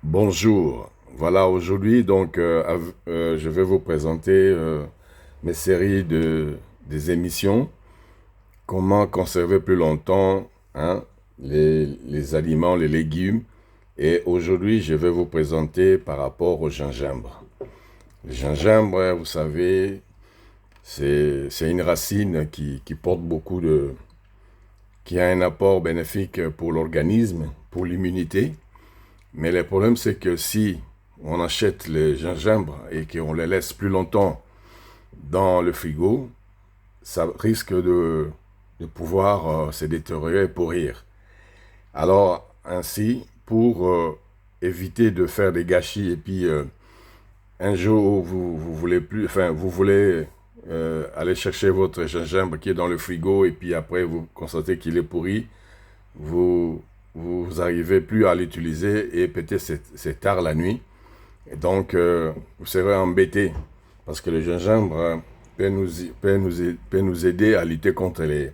Bonjour. Voilà, aujourd'hui, je vais vous présenter mes séries des émissions. Comment conserver plus longtemps hein, les aliments, les légumes. Et aujourd'hui, je vais vous présenter par rapport au gingembre. Le gingembre, vous savez, c'est une racine qui porte qui a un apport bénéfique pour l'organisme, pour l'immunité. Mais le problème, c'est que si on achète les gingembre et qu'on les laisse plus longtemps dans le frigo, ça risque de pouvoir se détériorer et pourrir. Alors, ainsi, pour éviter de faire des gâchis et puis un jour où vous voulez plus, enfin, vous voulez aller chercher votre gingembre qui est dans le frigo et puis après vous constatez qu'il est pourri, vous vous arrivez plus à l'utiliser et peut-être c'est tard la nuit. Et donc, vous serez embêté parce que le gingembre peut nous aider à lutter contre les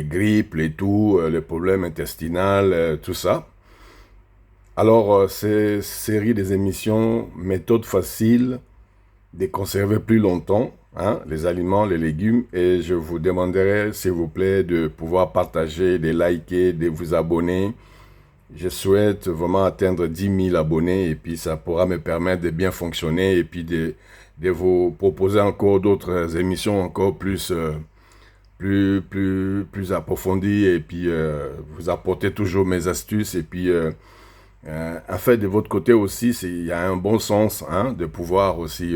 grippes, les toux, les problèmes intestinaux, tout ça. Alors, ces séries des émissions, méthodes faciles de conserver plus longtemps hein, les aliments, les légumes. Et je vous demanderai, s'il vous plaît, de pouvoir partager, de liker, de vous abonner. Je souhaite vraiment atteindre 10 000 abonnés et puis ça pourra me permettre de bien fonctionner et puis de vous proposer encore d'autres émissions encore plus approfondies et puis vous apporter toujours mes astuces et puis en fait de votre côté aussi il y a un bon sens hein, de pouvoir aussi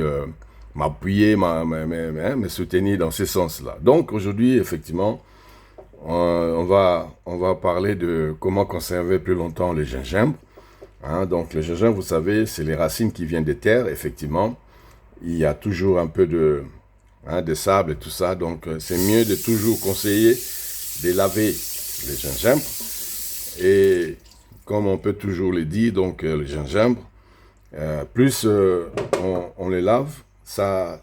m'appuyer, me soutenir dans ce sens-là. Donc aujourd'hui effectivement on va parler de comment conserver plus longtemps le gingembre. Hein, donc le gingembre, vous savez, c'est les racines qui viennent des terres, effectivement. Il y a toujours un peu de sable et tout ça. Donc c'est mieux de toujours conseiller de laver le gingembre. Et comme on peut toujours le dire, donc le gingembre, plus on les lave, ça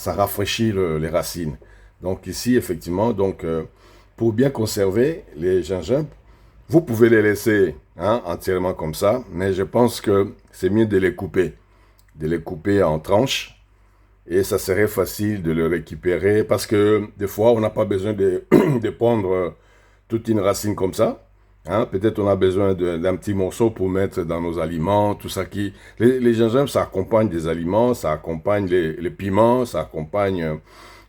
rafraîchit les racines. Donc ici, effectivement, pour bien conserver les gingembres, vous pouvez les laisser hein, entièrement comme ça, mais je pense que c'est mieux de les couper en tranches, et ça serait facile de le récupérer, parce que des fois, on n'a pas besoin de prendre toute une racine comme ça. Hein, peut-être on a besoin d'un petit morceau pour mettre dans nos aliments, tout ça qui... Les gingembres, ça accompagne des aliments, ça accompagne les piments, ça accompagne...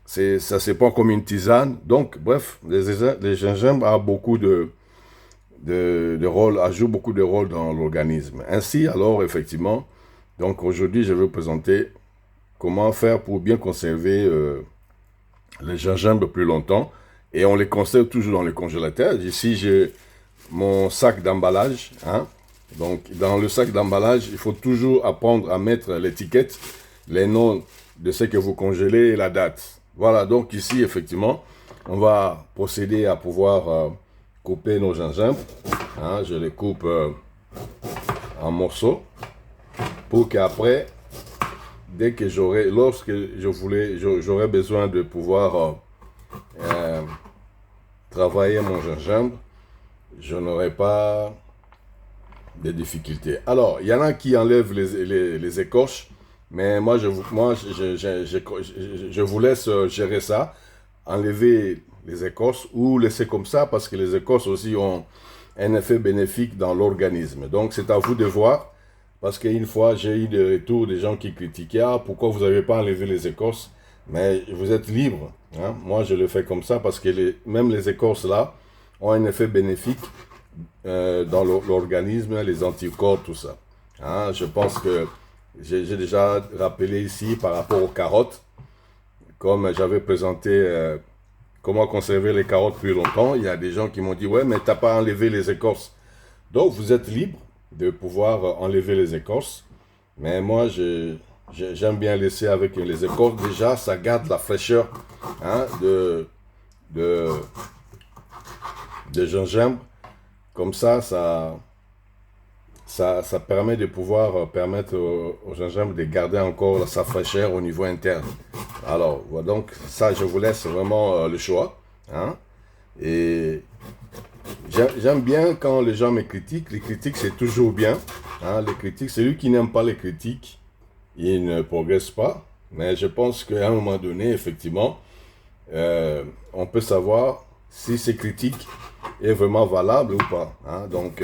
ça c'est pas comme une tisane. Donc, bref, les gingembre a beaucoup de rôle, joue beaucoup de rôle dans l'organisme. Ainsi, alors, effectivement, donc aujourd'hui, je vais vous présenter comment faire pour bien conserver les gingembre plus longtemps. Et on les conserve toujours dans le congélateur. Ici, j'ai mon sac d'emballage. Hein. Donc, dans le sac d'emballage, il faut toujours apprendre à mettre l'étiquette, les noms de ce que vous congélez et la date. Voilà, donc ici, effectivement, on va procéder à pouvoir couper nos gingembres. Hein, je les coupe en morceaux pour qu'après, lorsque j'aurai besoin de pouvoir travailler mon gingembre, je n'aurai pas de difficultés. Alors, il y en a qui enlèvent les écorches, mais je vous laisse gérer ça, enlever les écorces ou laisser comme ça, parce que les écorces aussi ont un effet bénéfique dans l'organisme. Donc, c'est à vous de voir, parce qu'une fois, j'ai eu des retours des gens qui critiquaient, ah, pourquoi vous n'avez pas enlevé les écorces? Mais vous êtes libre. Hein? Moi, je le fais comme ça, parce que même les écorces là ont un effet bénéfique dans l'organisme, les anticorps, tout ça. Hein? Je pense que j'ai déjà rappelé ici par rapport aux carottes, comme j'avais présenté comment conserver les carottes plus longtemps. Il y a des gens qui m'ont dit, ouais, mais t'as pas enlevé les écorces. Donc, vous êtes libre de pouvoir enlever les écorces. Mais moi, j'aime bien laisser avec les écorces. Déjà, ça garde la fraîcheur hein, de gingembre. Comme ça permet de pouvoir permettre au gingembre de garder encore sa fraîcheur au niveau interne. Alors, voilà, donc ça, je vous laisse vraiment le choix. Hein? Et j'aime bien quand les gens me critiquent. Les critiques, c'est toujours bien. Hein, les critiques, celui qui n'aime pas les critiques, il ne progresse pas. Mais je pense qu'à un moment donné, effectivement, on peut savoir si ces critiques est vraiment valable ou pas. Hein. Donc,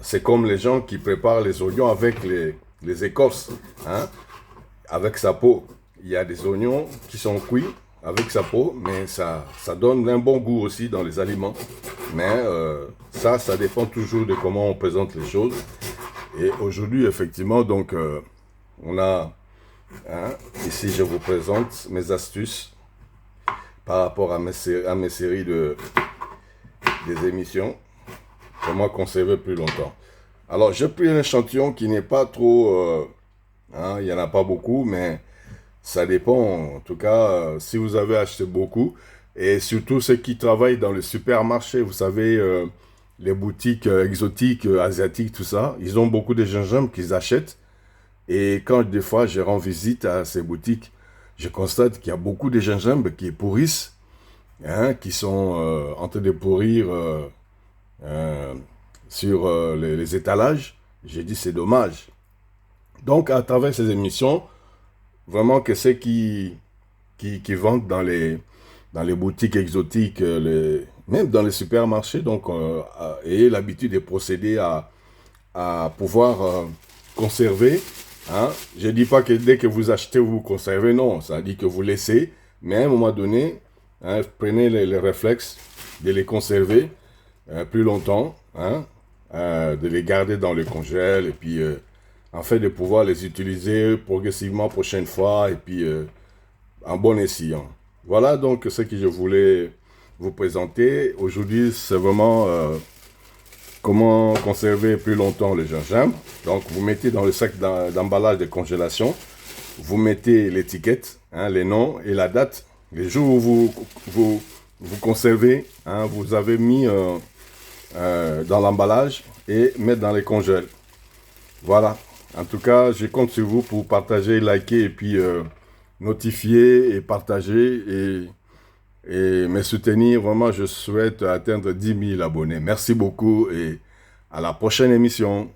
c'est comme les gens qui préparent les oignons avec les écorces, hein, avec sa peau. Il y a des oignons qui sont cuits avec sa peau, mais ça donne un bon goût aussi dans les aliments. Mais ça dépend toujours de comment on présente les choses. Et aujourd'hui, effectivement, donc, on a, hein, ici, je vous présente mes astuces par rapport à mes séries des émissions. Comment conserver plus longtemps. Alors, j'ai pris un échantillon qui n'est pas trop... hein, il n'y en a pas beaucoup, mais ça dépend. En tout cas, si vous avez acheté beaucoup, et surtout ceux qui travaillent dans le supermarché, vous savez, les boutiques exotiques, asiatiques, tout ça, ils ont beaucoup de gingembre qu'ils achètent. Et quand des fois je rends visite à ces boutiques, je constate qu'il y a beaucoup de gingembre qui pourrissent, hein, qui sont en train de pourrir euh, sur les étalages. J'ai dit c'est dommage. Donc à travers ces émissions, vraiment que ceux qui vendent dans les boutiques exotiques, même dans les supermarchés, donc ayez l'habitude de procéder à pouvoir conserver. Hein. Je ne dis pas que dès que vous achetez, vous conservez, non, ça dit que vous laissez, mais à un moment donné, hein, prenez les réflexes de les conserver plus longtemps, hein, de les garder dans le congèle, et puis afin de pouvoir les utiliser progressivement prochaine fois, et puis en bon escient. Voilà donc ce que je voulais vous présenter. Aujourd'hui, c'est vraiment comment conserver plus longtemps le gingembre. Donc, vous mettez dans le sac d'emballage de congélation, vous mettez l'étiquette, hein, les noms et la date. Les jours où vous conservez, hein, vous avez mis dans l'emballage et mettre dans les congèles. Voilà. En tout cas, je compte sur vous pour partager, liker et puis notifier et partager et me soutenir. Vraiment, je souhaite atteindre 10 000 abonnés. Merci beaucoup et à la prochaine émission.